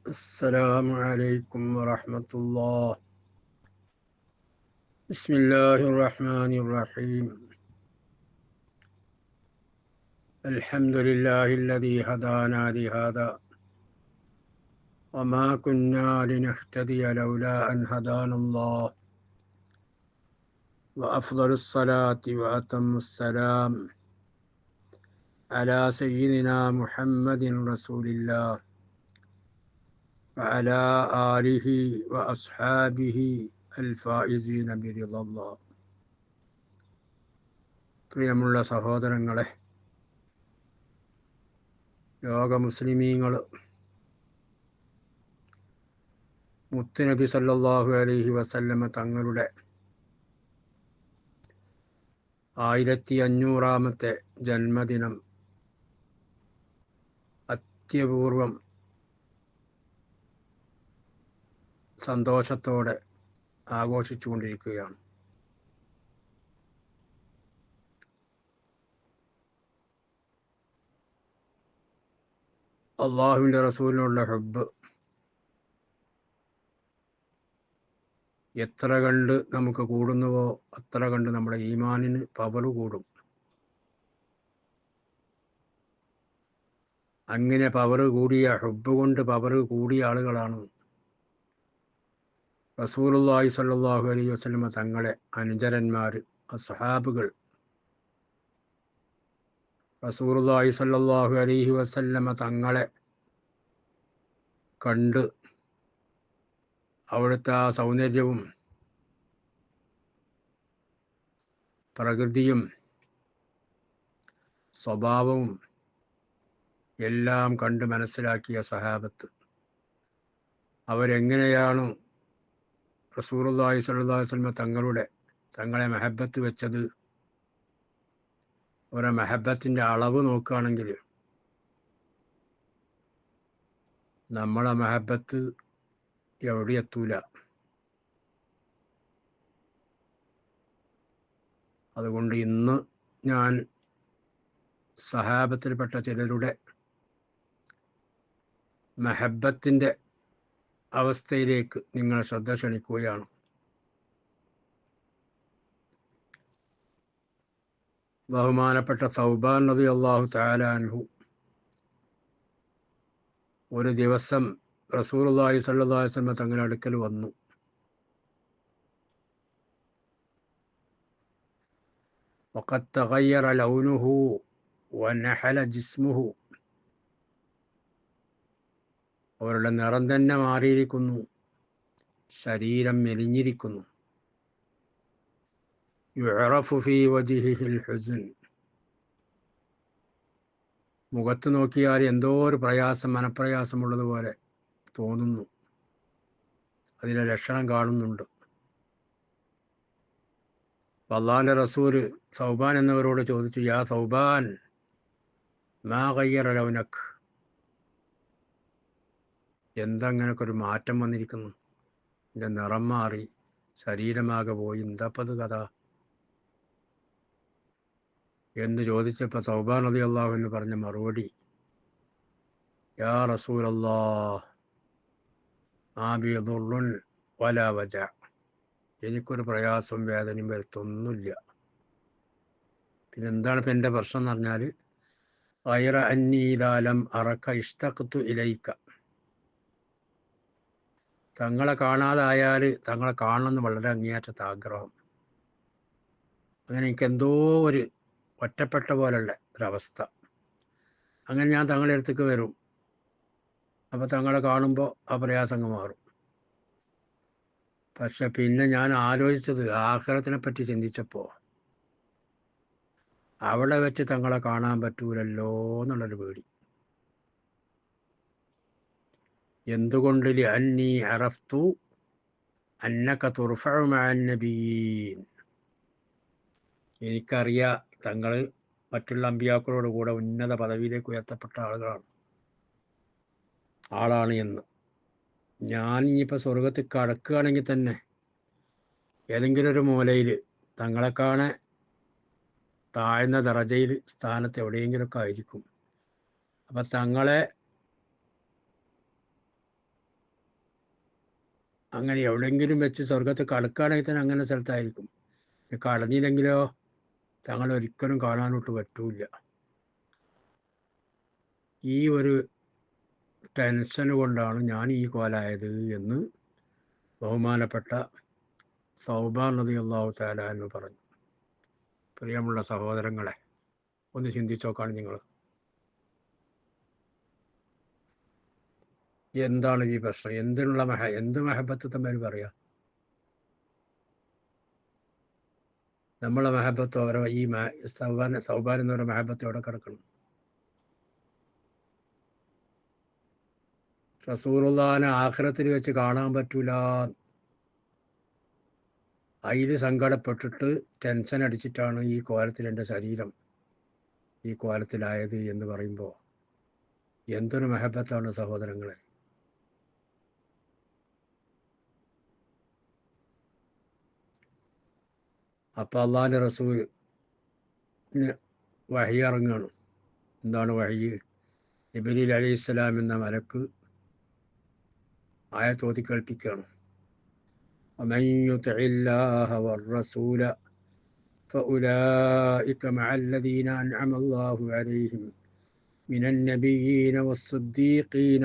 السلام عليكم ورحمة الله. بسم الله الرحمن الرحيم. الحمد لله الذي هدانا لهذا وما كنا لنهتدي لولا أن هدانا الله، وأفضل الصلاة وأتم السلام على سيدنا محمد رسول الله وعلى آله وأصحابه الفائزين برضا الله. പ്രിയമുള്ള സഹോദരങ്ങളെ, ലോക മുസ്ലിമീങ്ങൾ മുത്തുനബി സല്ലല്ലാഹു അലൈഹി വസല്ലമ തങ്ങളുടെ 1500-ാമത്തെ ജന്മദിനം അത്യപൂർവം സന്തോഷത്തോടെ ആഘോഷിച്ചുകൊണ്ടിരിക്കുകയാണ്. അള്ളാഹുവിൻ്റെ റസൂലിനുള്ള ഹുബ്ബ് എത്ര കണ്ട് നമുക്ക് കൂടുന്നുവോ അത്ര കണ്ട് നമ്മുടെ ഈമാനിന് പവർ കൂടും. അങ്ങനെ പവർ കൂടിയ, ഹുബ്ബ് കൊണ്ട് പവർ കൂടിയ ആളുകളാണ് റസൂലുള്ളാഹി സ്വല്ലല്ലാഹു അലൈഹി വസല്ലമ തങ്ങളെ അനുചരന്മാർ, അസ്ഹാബുകൾ. റസൂലുള്ളാഹി സ്വല്ലല്ലാഹു അലൈഹി വസല്ലമ തങ്ങളെ കണ്ട് അവിടുത്തെ ആ സൗന്ദര്യവും പ്രകൃതിയും സ്വഭാവവും എല്ലാം കണ്ട് മനസ്സിലാക്കിയ സഹാബത്ത് അവരെങ്ങനെയാണ് റസൂലുള്ളാഹി സ്വല്ലല്ലാഹു അലൈഹി വസല്ലമ തങ്ങളെ മഹബത്ത് വെച്ചത്. അവരെ മഹബത്തിൻ്റെ അളവ് നോക്കുകയാണെങ്കിൽ നമ്മളെ മഹബത്ത് എവിടെ എത്തൂല. അതുകൊണ്ട് ഇന്ന് ഞാൻ സഹാബത്തിൽപ്പെട്ട ചിലരുടെ മഹബത്തിൻ്റെ അവസ്ഥയിലേക്ക് നിങ്ങൾ ശ്രദ്ധ ക്ഷണിക്കുകയാണ്. ബഹുമാനപ്പെട്ട സൗബാൻ റളിയല്ലാഹു തആല അൻഹു ഒരു ദിവസം റസൂലുള്ളാഹി സ്വല്ലല്ലാഹു അലൈഹി വസല്ലം തങ്ങളുടെ അടുക്കൽ വന്നു. വഖദ് തഗയ്യറ ലൗനുഹു വനഹല ജിസ്മുഹു, അവരുടെ നിറം തന്നെ മാറിയിരിക്കുന്നു, ശരീരം മെലിഞ്ഞിരിക്കുന്നു. യുഅറഫു ഫീ വജ്ഹിഹിൽ ഹുസ്ൻ, മുഖത്ത് നോക്കിയാൽ എന്തോ ഒരു പ്രയാസം, മനപ്രയാസമുള്ളതുപോലെ തോന്നുന്നു. അതിലെ ലക്ഷണം കാണുന്നുണ്ട്. അല്ലാഹുവിൻ്റെ റസൂൽ സൗബാൻ എന്നവരോട് ചോദിച്ചു, യാ സൗബാൻ മാ ഗയ്യറ ലൗനക്, എന്താ അങ്ങനൊക്കെ ഒരു മാറ്റം വന്നിരിക്കുന്നു, എൻ്റെ നിറം മാറി, ശരീരമാകെ പോയി, എന്താപ്പത് കഥ എന്ന് ചോദിച്ചപ്പോൾ സൗബാൻ റളിയല്ലാഹു അൻഹു പറഞ്ഞ മറുപടി, യാ റസൂലല്ലാഹ് മാ ബി ദുർറുൻ വലാ വജഅ, എനിക്കൊരു പ്രയാസവും വേദനയും വരുത്തൊന്നുമില്ല. പിന്നെന്താണ് ഇപ്പം എൻ്റെ പ്രശ്നം എന്ന് പറഞ്ഞാൽ, ഗൈറ അന്നീ ഇദാ ലം അറക ഇഷ്തഖ്തു ഇലൈക, തങ്ങളെ കാണാതായാൽ തങ്ങളെ കാണണമെന്ന് വളരെ അങ്ങേയറ്റത്തെ ആഗ്രഹം. അങ്ങനെ എനിക്ക് എന്തോ ഒരു ഒറ്റപ്പെട്ട പോലുള്ള ഒരവസ്ഥ. അങ്ങനെ ഞാൻ തങ്ങളുടെ അടുത്തേക്ക് വരും. അപ്പോൾ തങ്ങളെ കാണുമ്പോൾ ആ പ്രയാസങ്ങൾ മാറും. പക്ഷെ പിന്നെ ഞാൻ ആലോചിച്ചത്, ആഖിറത്തിനെ പറ്റി ചിന്തിച്ചപ്പോൾ അവിടെ വെച്ച് തങ്ങളെ കാണാൻ പറ്റൂലല്ലോ എന്നുള്ളൊരു പേടി. എന്തുകൊണ്ട്? അന്നീ അറഫ്തു അന്നക തുർഫഉ മഅൻ നബിയ്യീൻ, എനിക്കറിയാം തങ്ങൾ മറ്റുള്ള അമ്പിയാക്കളോട് കൂടെ ഉന്നത പദവിയിലേക്ക് ഉയർത്തപ്പെട്ട ആളാണ് എന്ന്. ഞാൻ ഇനിയിപ്പോൾ സ്വർഗത്തിൽ കടക്കുകയാണെങ്കിൽ തന്നെ ഏതെങ്കിലും ഒരു മൂലയിൽ തങ്ങളെക്കാണെ താഴ്ന്ന ദറജയിൽ, സ്ഥാനത്ത് എവിടെയെങ്കിലുമൊക്കെ ആയിരിക്കും. അപ്പം തങ്ങളെ അങ്ങനെ എവിടെയെങ്കിലും വെച്ച് സ്വർഗത്ത് കളക്കുകയാണെങ്കിൽ തന്നെ അങ്ങനെ സ്ഥലത്തായിരിക്കും. കളഞ്ഞില്ലെങ്കിലോ തങ്ങൾ ഒരിക്കലും കാണാനോട്ട് പറ്റൂല. ഈ ഒരു ടെൻഷൻ കൊണ്ടാണ് ഞാൻ ഈ കോലായത് എന്ന് ബഹുമാനപ്പെട്ട സൗബാൻ റളിയല്ലാഹു തആല എന്ന് പറഞ്ഞു. പ്രിയമുള്ള സഹോദരങ്ങളെ, ഒന്ന് ചിന്തിച്ചു നോക്കാണ് നിങ്ങൾ. എന്താണ് ഈ പ്രശ്നം? എന്ത് മഹബത്ത് തമ്മിൽ പറയാം? നമ്മളെ മഹബത്ത് അവരെ ഈ സൗബാൻ എന്ന് പറയുന്ന മഹബത്ത് എവിടെ കിടക്കണം? റസൂലുള്ളാഹിനെ ആഖിറത്തിൽ വെച്ച് കാണാൻ പറ്റൂല. അതിൽ സങ്കടപ്പെട്ടിട്ട് ടെൻഷൻ അടിച്ചിട്ടാണ് ഈ കോലത്തിൽ എൻ്റെ ശരീരം ഈ കോലത്തിലായത് എന്ന് പറയുമ്പോൾ എന്തൊരു മഹബത്താണ് സഹോദരങ്ങളെ. അപ്പം അള്ളാഹിൻ്റെ റസൂലിന് വഹി ഇറങ്ങുകയാണ്. എന്താണ് വഹി? ജിബ്രീൽ അലൈഹിസ്സലാം എന്ന മലക്ക് ആയത്ത് ഓതി കേൾപ്പിക്കുകയാണ്. ومن يطع الله والرسول فأولئك مع الذين أنعم الله عليهم من النبيين والصديقين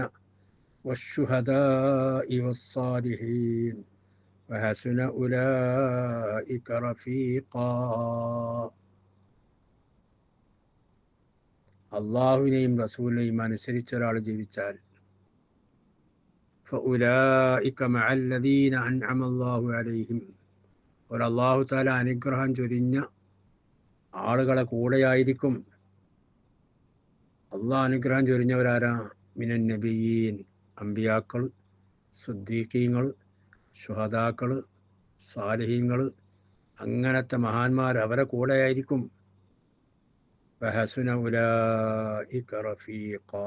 والشهداء والصالحين وحسن أولئك رفيقا. അള്ളാഹുവിനെയും റസൂലിനെയും അനുസരിച്ച ഒരാൾ ജീവിച്ചാൽ فأولئك مع الذين أنعم الله عليهم, ഒരു അള്ളാഹു തആല അനുഗ്രഹം ചൊരിഞ്ഞ ആളുകളെ കൂടെയായിരിക്കും. അള്ളാഹ് അനുഗ്രഹം ചൊരിഞ്ഞവരാരാ? മിനൻ നബിയീൻ, അമ്പിയാക്കൾ, സിദ്ദീഖീങ്ങൾ, ശുഹദാക്കൾ, സാലിഹീങ്ങൾ, അങ്ങനത്തെ മഹാന്മാർ അവരെ കൂടെയായിരിക്കും. വഹസുന ഉലൈക റഫീഖാ,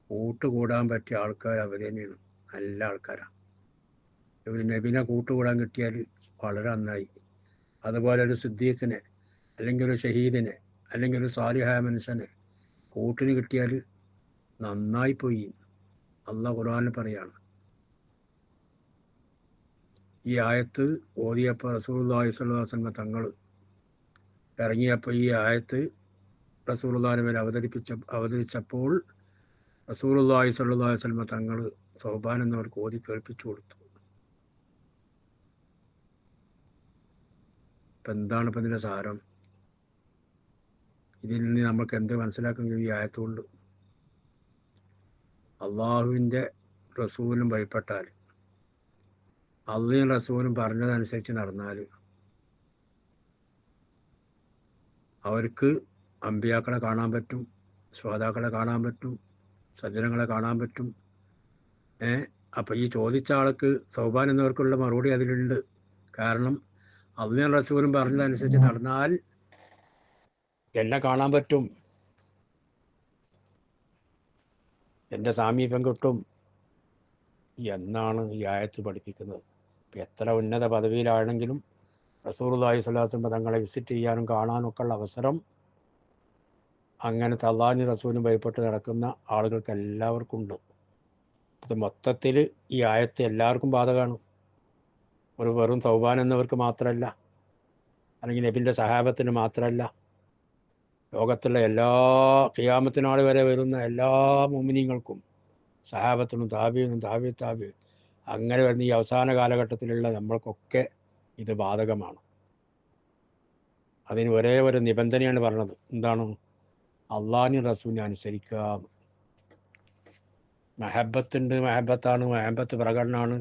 കൂട്ടുകൂടാൻ പറ്റിയ ആൾക്കാർ അവർ തന്നെയാണ്, നല്ല ആൾക്കാരാണ്. ഒരു നബിനെ കൂട്ടുകൂടാൻ കിട്ടിയാൽ വളരെ നന്നായി. അതുപോലെ ഒരു സിദ്ദീഖിനെ അല്ലെങ്കിൽ ഒരു ഷഹീദിനെ അല്ലെങ്കിൽ ഒരു സാലിഹായ മനുഷ്യനെ കൂട്ടിന് കിട്ടിയാൽ നന്നായിപ്പോയി. അള്ളാഹ് ഖുർആനിൽ പറയാണ്. ഈ ആയത്ത് ഓതിയപ്പോൾ റസൂലുള്ളാഹി സ്വല്ലല്ലാഹു അലൈഹി വസല്ലം തങ്ങൾ ഇറങ്ങിയപ്പോൾ ഈ ആയത്ത് റസൂലുള്ളാഹിന്റെ മേൽ അവതരിച്ചപ്പോൾ റസൂലുള്ളാഹി സ്വല്ലല്ലാഹു അലൈഹി വസല്ലം തങ്ങൾ സൗബാൻ എന്നവർക്ക് ഓതി കേൾപ്പിച്ചു കൊടുത്തു. ഇപ്പം എന്താണ് ഇപ്പം ഇതിൻ്റെ സാരം? ഇതിൽ നിന്ന് നമുക്ക് എന്ത് മനസ്സിലാക്കാൻ കഴിയും? ഈ ആയത്തുകൊണ്ട് അള്ളാഹുവിൻ്റെ റസൂലും ഭയപ്പെട്ടാൽ, അള്ളയും റസൂലും പറഞ്ഞതനുസരിച്ച് നടന്നാൽ അവർക്ക് അമ്പിയാക്കളെ കാണാൻ പറ്റും, ശ്രോതാക്കളെ കാണാൻ പറ്റും, സജ്ജനങ്ങളെ കാണാൻ പറ്റും. അപ്പം ഈ ചോദിച്ച ആൾക്ക് സൗബാൻ എന്നവർക്കുള്ള മറുപടി അതിലുണ്ട്. കാരണം അള്ളയും റസൂലും പറഞ്ഞതനുസരിച്ച് നടന്നാൽ എന്നെ കാണാൻ പറ്റും, എൻ്റെ സാമീപ്യം കിട്ടും എന്നാണ് ഈ ആയത്ത് പഠിപ്പിക്കുന്നത്. ഇപ്പം എത്ര ഉന്നത പദവിയിലാണെങ്കിലും റസൂലുള്ളാഹി സ്വല്ലല്ലാഹു അലൈഹി വസല്ലം തങ്ങളെ വിസിറ്റ് ചെയ്യാനും കാണാനും ഒക്കെ ഉള്ള അവസരം അങ്ങനത്തെ അള്ളാഹുവിനും റസൂലിനും ഭയപ്പെട്ട് നടക്കുന്ന ആളുകൾക്ക് എല്ലാവർക്കും ഉണ്ട്. അത് മൊത്തത്തിൽ ഈ ആയത്ത് എല്ലാവർക്കും ബാധകമാണ്. ഒരു വെറും തൗബാൻ എന്നവർക്ക് മാത്രമല്ല, അല്ലെങ്കിൽ നബിൻ്റെ സഹാബത്തിന് മാത്രമല്ല, ലോകത്തുള്ള എല്ലാ ഖിയാമത്തിനാൾ വരെ വരുന്ന എല്ലാ മുഅ്മിനീങ്ങൾക്കും, സഹാബത്തിനും താബിഈനും താബി അങ്ങനെ വരുന്ന ഈ അവസാന കാലഘട്ടത്തിലുള്ള നമ്മൾക്കൊക്കെ ഇത് ബാധകമാണ്. അതിന് ഒരേ ഒരു നിബന്ധനയാണ് പറഞ്ഞത്. എന്താണ്? അള്ളാഹിനും റസൂലിനെ അനുസരിക്കുക. മഹബത്തുണ്ട്, മഹബത്താണ്, മഹബത്ത് പ്രകടനമാണ്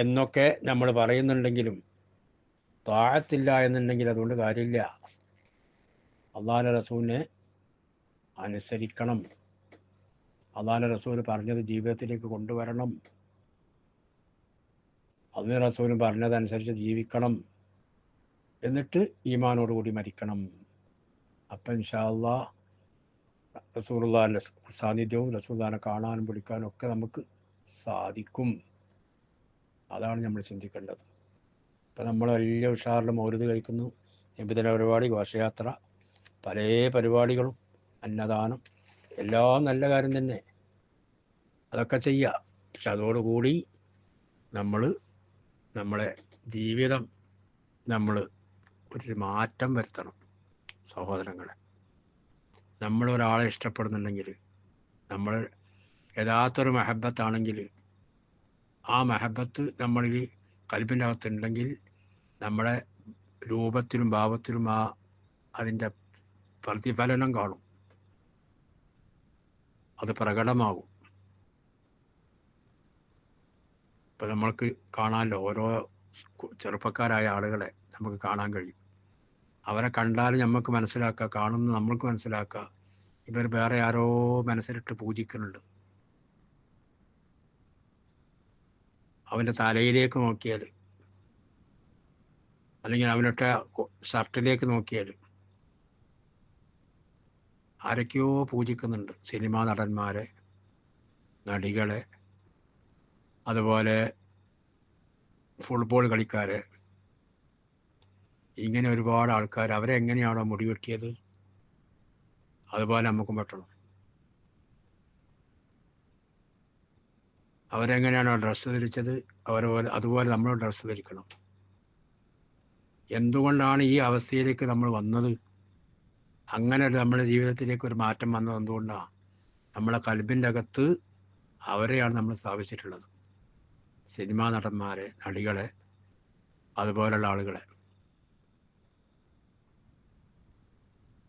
എന്നൊക്കെ നമ്മൾ പറയുന്നുണ്ടെങ്കിലും താഴത്തില്ല എന്നുണ്ടെങ്കിൽ അതുകൊണ്ട് കാര്യമില്ല. അള്ളാഹിൻ്റെ റസൂലിനെ അനുസരിക്കണം. അള്ളാഹിൻ്റെ റസൂൽ പറഞ്ഞത് ജീവിതത്തിലേക്ക് കൊണ്ടുവരണം. അള്ളാഹിൻ്റെ റസൂൽ പറഞ്ഞതനുസരിച്ച് ജീവിക്കണം. എന്നിട്ട് ഈമാനോടുകൂടി മരിക്കണം. അപ്പം ഇൻഷാ അള്ളാഹ് റസൂലുള്ളാഹിൻ്റെ സാന്നിധ്യവും റസൂലുള്ളാഹിനെ കാണാനും പിടിക്കാനും ഒക്കെ നമുക്ക് സാധിക്കും. അതാണ് നമ്മൾ ചിന്തിക്കേണ്ടത്. ഇപ്പം നമ്മൾ വലിയ ഉഷാറിൽ മൗലിദ് കഴിക്കുന്നു, നബിദിന പരിപാടി, ഘോഷയാത്ര, പല പരിപാടികളും, അന്നദാനം, എല്ലാം നല്ല കാര്യം തന്നെ. അതൊക്കെ ചെയ്യുക. പക്ഷെ അതോടുകൂടി നമ്മൾ നമ്മളെ ജീവിതം നമ്മൾ ഒരു മാറ്റം വരുത്തണം സഹോദരങ്ങളെ. നമ്മളൊരാളെ ഇഷ്ടപ്പെടുന്നുണ്ടെങ്കിൽ, നമ്മൾ യഥാർത്ഥൊരു മഹബത്താണെങ്കിൽ, ആ മഹബത്ത് നമ്മളിൽ കൽബിൻ്റെ അകത്തുണ്ടെങ്കിൽ നമ്മുടെ രൂപത്തിലും ഭാവത്തിലും അതിൻ്റെ പ്രതിഫലനം കാണും, അത് പ്രകടമാകും. ഇപ്പം നമ്മൾക്ക് കാണാമല്ലോ, ഓരോ ചെറുപ്പക്കാരായ ആളുകളെ നമുക്ക് കാണാൻ കഴിയും. അവരെ കണ്ടാൽ നമുക്ക് മനസ്സിലാക്കുക, കാണുന്ന നമ്മൾക്ക് മനസ്സിലാക്കുക, ഇവർ വേറെ ആരോ മനസ്സിലിട്ട് പൂജിക്കുന്നുണ്ട്. അവൻ്റെ തലയിലേക്ക് നോക്കിയാൽ, അല്ലെങ്കിൽ അവനിട്ട ഷർട്ടിലേക്ക് നോക്കിയാൽ ആരൊക്കെയോ പൂജിക്കുന്നുണ്ട്. സിനിമാ നടന്മാരെ, നടികളെ, അതുപോലെ ഫുട്ബോൾ കളിക്കാരെ, ഇങ്ങനെ ഒരുപാട് ആൾക്കാർ. അവരെ എങ്ങനെയാണോ മുടി വെട്ടിയത് അതുപോലെ നമുക്കും വെട്ടണം. അവരെങ്ങനെയാണോ ഡ്രസ്സ് ധരിച്ചത് അതുപോലെ നമ്മൾ ഡ്രസ്സ് ധരിക്കണം. എന്തുകൊണ്ടാണ് ഈ അവസ്ഥയിലേക്ക് നമ്മൾ വന്നത്? അങ്ങനെ നമ്മുടെ ജീവിതത്തിലേക്ക് ഒരു മാറ്റം വന്നത് എന്തുകൊണ്ടാണ്? നമ്മളെ കൽബിൻ്റെ അകത്ത് അവരെയാണ് നമ്മൾ സ്ഥാപിച്ചിട്ടുള്ളത്. സിനിമാ നടന്മാരെ, നടികളെ, അതുപോലുള്ള ആളുകളെ.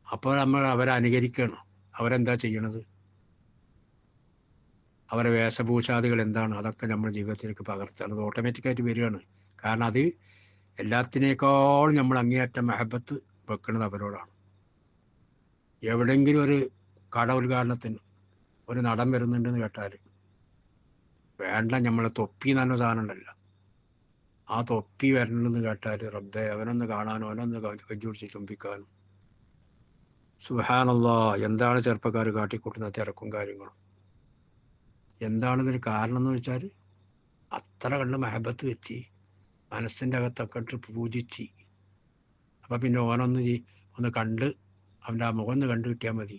അപ്പോൾ നമ്മൾ അവരെ അനുകരിക്കണം. അവരെന്താ ചെയ്യണത്? അവരെ വേഷഭൂഷാദികൾ എന്താണ്? അതൊക്കെ നമ്മുടെ ജീവിതത്തിലേക്ക് പകർത്തുക. അത് ഓട്ടോമാറ്റിക്കായിട്ട് വരികയാണ്. കാരണം അത് എല്ലാത്തിനേക്കാളും നമ്മൾ അങ്ങേയറ്റം മഹബത്ത് വെക്കുന്നത് അവരോടാണ്. എവിടെയെങ്കിലും ഒരു കട ഉദ്ഘാടനത്തിന് ഒരു നടൻ വരുന്നുണ്ടെന്ന് കേട്ടാൽ വേണ്ട, നമ്മളെ തൊപ്പി എന്ന് പറഞ്ഞ സാധനം ഉണ്ടല്ലോ, ആ തൊപ്പി വരണമെന്ന് കേട്ടാൽ റബ്ബേ, അവനൊന്ന് കാണാനോ അവനൊന്ന് കഞ്ചുപിടിച്ച് ചുംബിക്കാനും. സുബ്ഹാനല്ലാഹ്, എന്താണ് ചെറുപ്പക്കാർ കാട്ടിക്കൂട്ടുന്ന തിരക്കും കാര്യങ്ങളും? എന്താണ് ഇതിന് കാരണം എന്ന് വെച്ചാൽ അത്ര കണ്ട് മഹബത്ത് വെച്ച് മനസ്സിൻ്റെ അകത്തൊക്കെ ഇട്ട് പൂജിച്ച്. അപ്പം പിന്നെ ഒന്ന് കണ്ട് അവൻ്റെ ആ മുഖം ഒന്ന് കണ്ടു കിട്ടിയാൽ മതി,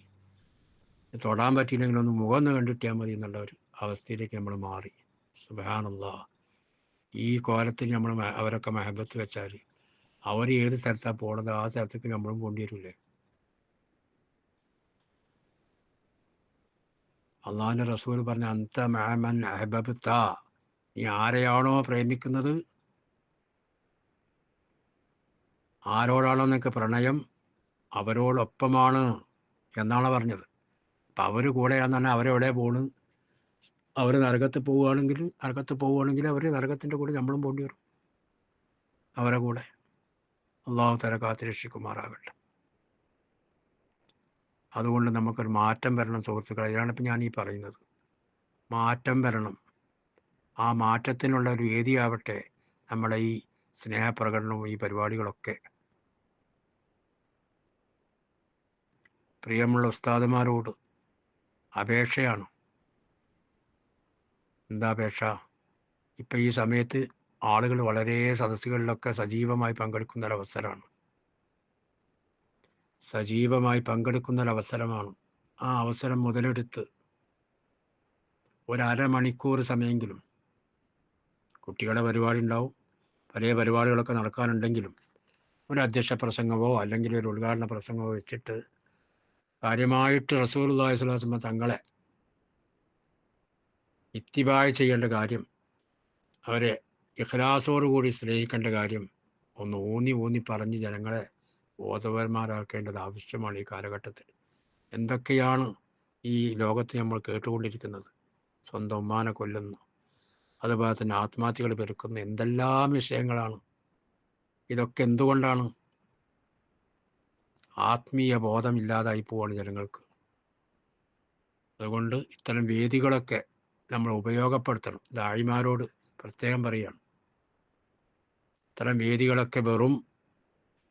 തൊടാൻ പറ്റിയില്ലെങ്കിൽ ഒന്ന് മുഖം ഒന്ന് കണ്ടു കിട്ടിയാൽ മതി എന്നുള്ള ഒരു അവസ്ഥയിലേക്ക് നമ്മൾ മാറി. സുബ്ഹാനല്ലാഹ്, ഈ കോലത്തിൽ നമ്മൾ അവരൊക്കെ മഹബത്ത് വെച്ചാൽ അവർ ഏത് സ്ഥലത്താണ് പോണത് ആ സ്ഥലത്തേക്ക് നമ്മളും പോണ്ടി വരില്ലേ? അള്ളാഹിൻ്റെ റസൂൽ പറഞ്ഞ അന്ത മഅമൻ അഹ്ബബ്ത, നീ ആരെയാണോ പ്രേമിക്കുന്നത്, ആരോടാണോ നിനക്ക് പ്രണയം, അവരോടൊപ്പമാണ് എന്നാണ് പറഞ്ഞത്. അപ്പം അവർ കൂടെയാന്ന് പറഞ്ഞാൽ അവരെവിടെ പോണ്? അവർ നരകത്ത് പോവുകയാണെങ്കിൽ അവർ നരകത്തിൻ്റെ കൂടെ നമ്മളും പോണ്ടി വരും, അവരെ കൂടെ. അള്ളാഹു തആല കാത്തുരക്ഷിക്കുമാറാകട്ടെ. അതുകൊണ്ട് നമുക്കൊരു മാറ്റം വരണം സുഹൃത്തുക്കളെ. ഇതാണിപ്പോൾ ഞാൻ ഈ പറയുന്നത്. മാറ്റം വരണം. ആ മാറ്റത്തിനുള്ള ഒരു വേദിയാവട്ടെ നമ്മുടെ ഈ സ്നേഹപ്രകടനവും ഈ പരിപാടികളൊക്കെ. പ്രിയമുള്ള ഉസ്താദുമാരോട് അപേക്ഷയാണ്. എന്താ അപേക്ഷ? ഇപ്പം ഈ സമയത്ത് ആളുകൾ വളരെ സദസ്സുകളിലൊക്കെ സജീവമായി പങ്കെടുക്കുന്നൊരവസരമാണ്. ആ അവസരം മുതലെടുത്ത് ഒരമണിക്കൂർ സമയമെങ്കിലും, കുട്ടികളുടെ പരിപാടി ഉണ്ടാവും, പല പരിപാടികളൊക്കെ നടക്കാനുണ്ടെങ്കിലും ഒരു അധ്യക്ഷ പ്രസംഗമോ അല്ലെങ്കിൽ ഒരു ഉദ്ഘാടന പ്രസംഗമോ വെച്ചിട്ട് കാര്യമായിട്ട് റസൂലുള്ളാഹി സ്വല്ലല്ലാഹു അലൈഹി വസല്ലം തങ്ങളെ ഇത്തിബാഅ് ചെയ്യേണ്ട കാര്യം, അവരെ ഇഖ്ലാസോടുകൂടി സ്നേഹിക്കേണ്ട കാര്യം ഒന്ന് ഊന്നി പറഞ്ഞ് ജനങ്ങളെ ബോധവാന്മാരാക്കേണ്ടത് ആവശ്യമാണ് ഈ കാലഘട്ടത്തിൽ. എന്തൊക്കെയാണ് ഈ ലോകത്ത് നമ്മൾ കേട്ടുകൊണ്ടിരിക്കുന്നത്? സ്വന്തം ഉമ്മാനെ കൊല്ലുന്നു, അതുപോലെ തന്നെ ആത്മഹത്യകൾ പെരുക്കുന്നു, എന്തെല്ലാം വിഷയങ്ങളാണ്. ഇതൊക്കെ എന്തുകൊണ്ടാണ്? ആത്മീയ ബോധമില്ലാതായി പോവാണ് ജനങ്ങൾക്ക്. അതുകൊണ്ട് ഇത്തരം വേദികളൊക്കെ നമ്മൾ ഉപയോഗപ്പെടുത്തണം. ദാഴിമാരോട് പ്രത്യേകം പറയുകയാണ്, ഇത്തരം വേദികളൊക്കെ വെറും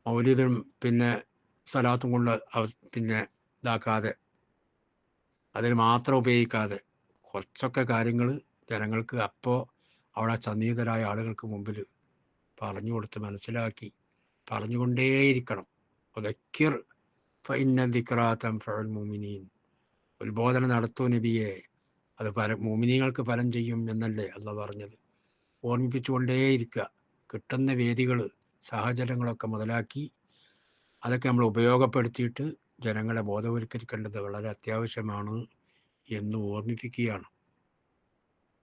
മൗലിദും പിന്നെ സ്വലാത്തും കൊണ്ട് പിന്നെ ഇതാക്കാതെ, അതിന് മാത്രം ഉപയോഗിക്കാതെ കുറച്ചൊക്കെ കാര്യങ്ങൾ ജനങ്ങൾക്ക് അപ്പോൾ അവിടെ സന്നിഹിതരായ ആളുകൾക്ക് മുമ്പിൽ പറഞ്ഞു കൊടുത്ത് മനസ്സിലാക്കി പറഞ്ഞുകൊണ്ടേയിരിക്കണം. വദക്കിർ ഫഇന്ന ദിക്റാ തൻഫഉൽ മുഅ്മിനീൻ. ഉത്ബോധനം നടത്തൂ നബിയെ, അത് മുഅ്മിനീങ്ങൾക്ക് ഫലം ചെയ്യും എന്നല്ലേ അള്ളാഹ് പറഞ്ഞത്. ഓർമ്മിപ്പിച്ചുകൊണ്ടേയിരിക്കുക. കിട്ടുന്ന വേദികൾ, സാഹചര്യങ്ങളൊക്കെ മുതലാക്കി അതൊക്കെ നമ്മൾ ഉപയോഗപ്പെടുത്തിയിട്ട് ജനങ്ങളെ ബോധവൽക്കരിക്കേണ്ടത് വളരെ അത്യാവശ്യമാണ് എന്ന് ഓർമ്മിപ്പിക്കുകയാണ്.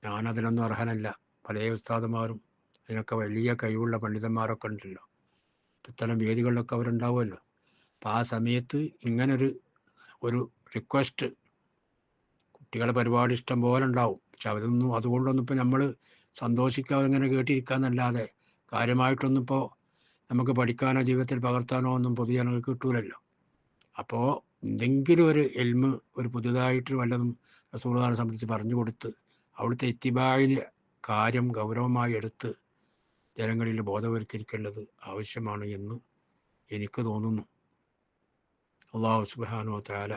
ഞാനതിനൊന്നും അർഹനല്ല. പല ഉസ്താദുമാരും അതിനൊക്കെ വലിയ കഴിവുള്ള പണ്ഡിതന്മാരൊക്കെ ഉണ്ടല്ലോ. ഇത്തരം വേദികളിലൊക്കെ അവരുണ്ടാവുമല്ലോ. അപ്പം ആ സമയത്ത് ഇങ്ങനൊരു ഒരു റിക്വസ്റ്റ്, കുട്ടികളെ പരിപാടി ഇഷ്ടം പോലെ ഉണ്ടാവും. പക്ഷെ അവരൊന്നും അതുകൊണ്ടൊന്നും ഇപ്പോൾ നമ്മൾ സന്തോഷിക്കാതെ ഇങ്ങനെ കേട്ടിരിക്കാന്നല്ലാതെ കാര്യമായിട്ടൊന്നും ഇപ്പോൾ നമുക്ക് പഠിക്കാനോ ജീവിതത്തിൽ പകർത്താനോ ഒന്നും പൊതുജനങ്ങൾക്ക് കിട്ടൂലല്ലോ. അപ്പോൾ എന്തെങ്കിലും ഒരു ഇൽമ്, ഒരു പുതുതായിട്ട് വല്ലതും റസൂലുള്ളാഹിനെ സംബന്ധിച്ച് പറഞ്ഞു കൊടുത്ത് അവിടുത്തെ ഇത്തിബായിന് കാര്യം ഗൗരവമായി എടുത്ത് ജനങ്ങളിൽ ബോധവൽക്കരിക്കേണ്ടത് ആവശ്യമാണ് എന്ന് എനിക്ക് തോന്നുന്നു. അല്ലാഹു സുബ്ഹാനഹു വ തആല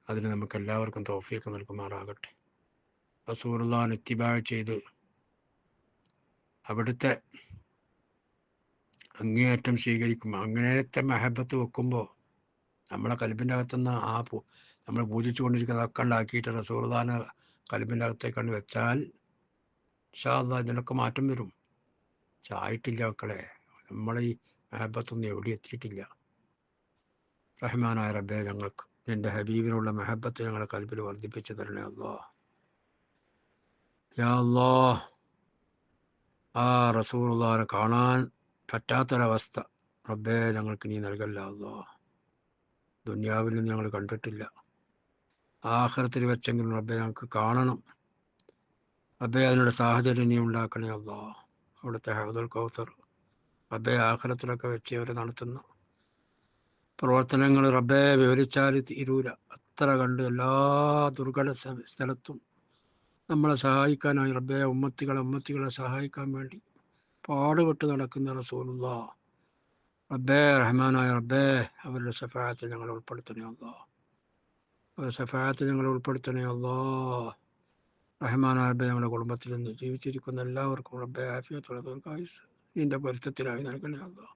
അതിന് നമുക്ക് എല്ലാവർക്കും തൗഫീഖ് നൽകുമാറാകട്ടെ. റസൂലുള്ളാഹിനെ ഇത്തിബാ ചെയ്ത് അവിടുത്തെ അങ്ങേയറ്റം സ്വീകരിക്കുമ്പോൾ, അങ്ങേയറ്റം മഹബത്ത് വെക്കുമ്പോൾ നമ്മളെ കൽബിൻ്റെ അകത്തുനിന്ന് നമ്മൾ പൂജിച്ചു കൊണ്ടിരിക്കുന്ന അതൊക്കെ ഉണ്ടാക്കിയിട്ട് റസൂലുള്ളാഹിനെ കൽബിൻ്റെ അകത്തേക്കാണ് വെച്ചാൽ ഇൻഷാ അല്ലാഹ് ഇതിനൊക്കെ മാറ്റം വരും. ആയിട്ടില്ല മക്കളെ, നമ്മളെ ഈ മഹബത്തൊന്നും എവിടെ എത്തിയിട്ടില്ല. റഹ്മാനായ റബ്ബേ, ഞങ്ങൾക്ക് നിന്റെ ഹബീബിനുള്ള മഹബത്ത് ഞങ്ങളെ കൽബിൽ വർദ്ധിപ്പിച്ചു തരണേ അല്ലാഹ്. യാ അല്ലാഹ്, ആ റസൂലുള്ളാഹിനെ കാണാൻ പറ്റാത്തൊരവസ്ഥ റബ്ബേ ഞങ്ങൾക്ക് നീ നൽകല്ല അല്ലാഹ്. ദുനിയാവിൽ നിന്ന് ഞങ്ങൾ കണ്ടിട്ടില്ല, ആഖിറത്തിൽ വെച്ചെങ്കിലും റബ്ബേ ഞങ്ങൾക്ക് കാണണം. റബ്ബേ അതിനുള്ള സാഹചര്യം നീ ഉണ്ടാക്കണേ അല്ലാഹ്. അവിടുത്തെ ഹൗദുൽ കൗസർ റബ്ബേ ആഖിറത്തിലൊക്കെ വെച്ച് അവർ നടത്തുന്ന പ്രവർത്തനങ്ങൾ റബ്ബേ വിവരിച്ചാൽ തീരൂല. അത്ര കണ്ട് എല്ലാ ദുർഘട സ്ഥലത്തും നമ്മളെ സഹായിക്കാനായി റബ്ബേ ഉമ്മത്തികളെ സഹായിക്കാൻ വേണ്ടി പാടുപെട്ട് നടക്കുന്ന റസൂലുള്ളാഹ് റബ്ബേ, റഹ്മാനായ റബ്ബേ, അവരുടെ ശഫാഅത്തിൽ ഞങ്ങളെ ഉൾപ്പെടുത്തണേ അല്ലാഹ്. അവരുടെ ശഫാഅത്തിൽ ഞങ്ങളെ ഉൾപ്പെടുത്തണേ അല്ലാഹ്. റഹ്മാനായ റബ്ബേ, ഞങ്ങളുടെ കുടുംബത്തിൽ നിന്ന് ജീവിച്ചിരിക്കുന്ന എല്ലാവർക്കും റബ്ബേ ആഫിയത്തുള്ള ദീർഘായുസ്സ് നിന്റെ പൊരുത്തത്തിലായി നൽകണേ അല്ലാഹ്.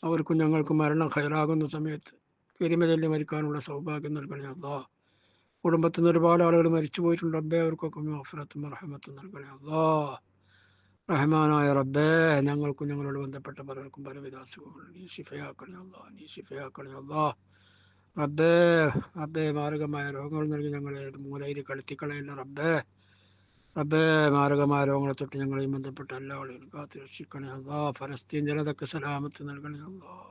അവർക്കും ഞങ്ങൾക്കും മരണം ഖൈറാകുന്ന സമയത്ത് കലിമ ചൊല്ലി മരിക്കാനുള്ള സൗഭാഗ്യം നൽകണേ അല്ലാഹ്. കുടുംബത്തിൽ നിന്ന് ഒരുപാട് ആളുകൾ മരിച്ചു പോയിട്ടുണ്ട് റബ്ബേ, അവർക്കൊക്കെ മഗ്ഫിറത്തും റഹ്മത്തും നൽകണേ അല്ലാഹ്. റഹ്മാനായ റബ്ബേ, ഞങ്ങൾക്കും ഞങ്ങളോട് ബന്ധപ്പെട്ട പലർക്കും പലവിധ അസുഖങ്ങൾ നീ ശിഫയാക്കണേ അല്ലാഹ്. നീ ശിഫയാക്കണേ അല്ലാഹ്. റബ്ബേ, റബ്ബേ, മാരകമായ രോഗങ്ങൾ നൽകി ഞങ്ങളെ മൂലയിൽ കളിത്തിക്കളയല്ല റബ്ബേ. റബ്ബേ, മാരകമായ രോഗങ്ങളെ തൊട്ട് ഞങ്ങളെയും ബന്ധപ്പെട്ട എല്ലാ ആളുകളും കാത്തു രക്ഷിക്കണേ അല്ലാഹ്. ഫലസ്തീൻ ജനതക്ക് സലാമത്ത് നൽകണേ അല്ലാഹ്.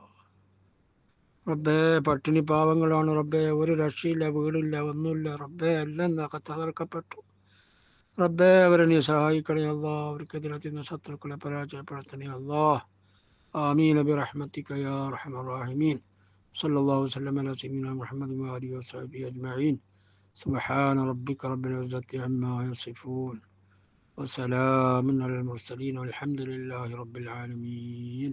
റബ്ബേ, പട്ടിണി പാവങ്ങളാണ് റബ്ബേ, ഒരു രക്ഷയില്ല, വീടില്ല, ഒന്നുമില്ല റബ്ബേ, എല്ലാം തകർക്കപ്പെട്ടു റബ്ബേ. അവരെ നീ സഹായിക്കണേ അല്ലാഹ്. അവർക്കെതിരെ തിന്ന ശത്രുക്കളെ പരാജയപ്പെടുത്തണേ അല്ലാഹ്. ആമീൻ ബിറഹ്മതിക യാ അർഹമർ റഹീമീൻ. സല്ലല്ലാഹു വസല്ലം അലാ സയ്യിദിനാ മുഹമ്മദ് വആലിഹി വസഹ്ബിഹി അജ്മഈൻ. സുബ്ഹാന റബ്ബിക റബ്ബിൽ ഇസ്സത്തി അമ്മാ യസിഫൂൻ വസലാമുൻ അലൽ മുർസലീൻ വൽഹംദുലില്ലാഹി റബ്ബിൽ ആലമീൻ.